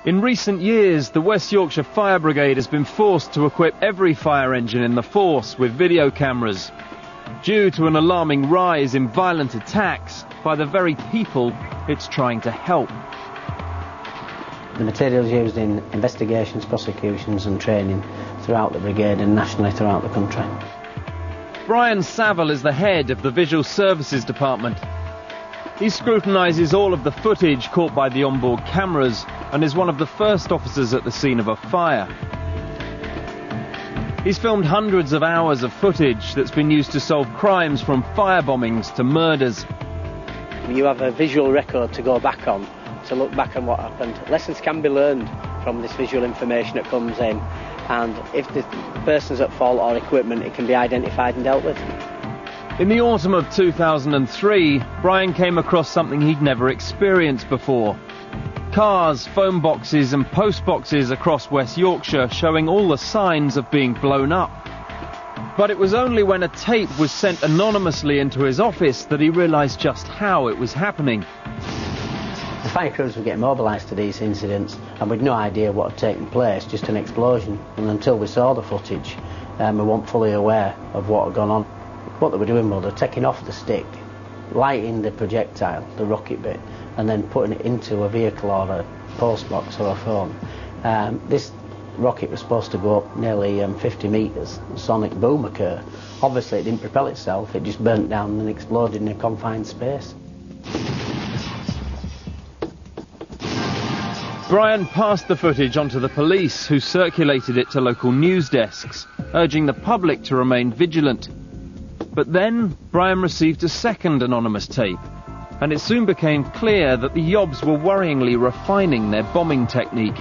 In recent years, the West Yorkshire Fire Brigade has been forced to equip every fire engine in the force with video cameras, due to an alarming rise in violent attacks by the very people it's trying to help. The materials used in investigations, prosecutions and training throughout the brigade and nationally throughout the country. Brian Saville is the head of the Visual Services Department. He scrutinises all of the footage caught by the onboard cameras and is one of the first officers at the scene of a fire. He's filmed hundreds of hours of footage that's been used to solve crimes from firebombings to murders. You have a visual record to go back on, to look back on what happened. Lessons can be learned from this visual information that comes in, and if the person's at fault or equipment, it can be identified and dealt with. In the autumn of 2003, Brian came across something he'd never experienced before. Cars, phone boxes and post boxes across West Yorkshire showing all the signs of being blown up. But it was only when a tape was sent anonymously into his office that he realised just how it was happening. The fire crews were getting mobilised to these incidents and we'd no idea what had taken place, just an explosion. And until we saw the footage, we weren't fully aware of what had gone on. What they were doing was they're taking off the stick, lighting the projectile, the rocket bit, and then putting it into a vehicle or a post box or a phone. This rocket was supposed to go up nearly 50 metres. A sonic boom occurred. Obviously it didn't propel itself, it just burnt down and exploded in a confined space. Brian passed the footage on to the police, who circulated it to local news desks, urging the public to remain vigilant. But then Brian received a second anonymous tape, and it soon became clear that the Yobs were worryingly refining their bombing technique.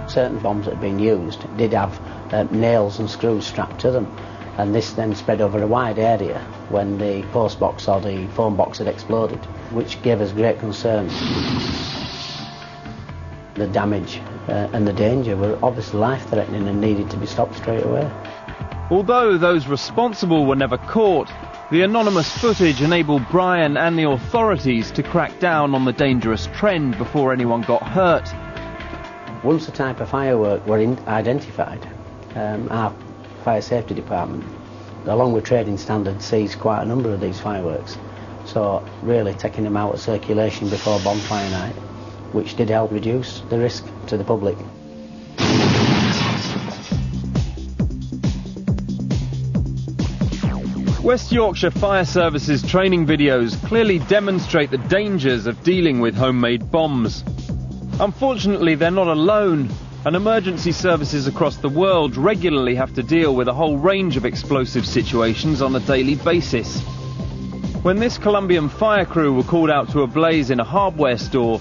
Certain bombs that had been used did have nails and screws strapped to them, and this then spread over a wide area when the post box or the phone box had exploded, which gave us great concern. The damage and the danger were obviously life-threatening and needed to be stopped straight away. Although those responsible were never caught, the anonymous footage enabled Brian and the authorities to crack down on the dangerous trend before anyone got hurt. Once the type of firework were identified, our fire safety department, along with trading standards, seized quite a number of these fireworks. So really taking them out of circulation before bonfire night, which did help reduce the risk to the public. West Yorkshire Fire Service's training videos clearly demonstrate the dangers of dealing with homemade bombs. Unfortunately, they're not alone, and emergency services across the world regularly have to deal with a whole range of explosive situations on a daily basis. When this Colombian fire crew were called out to a blaze in a hardware store,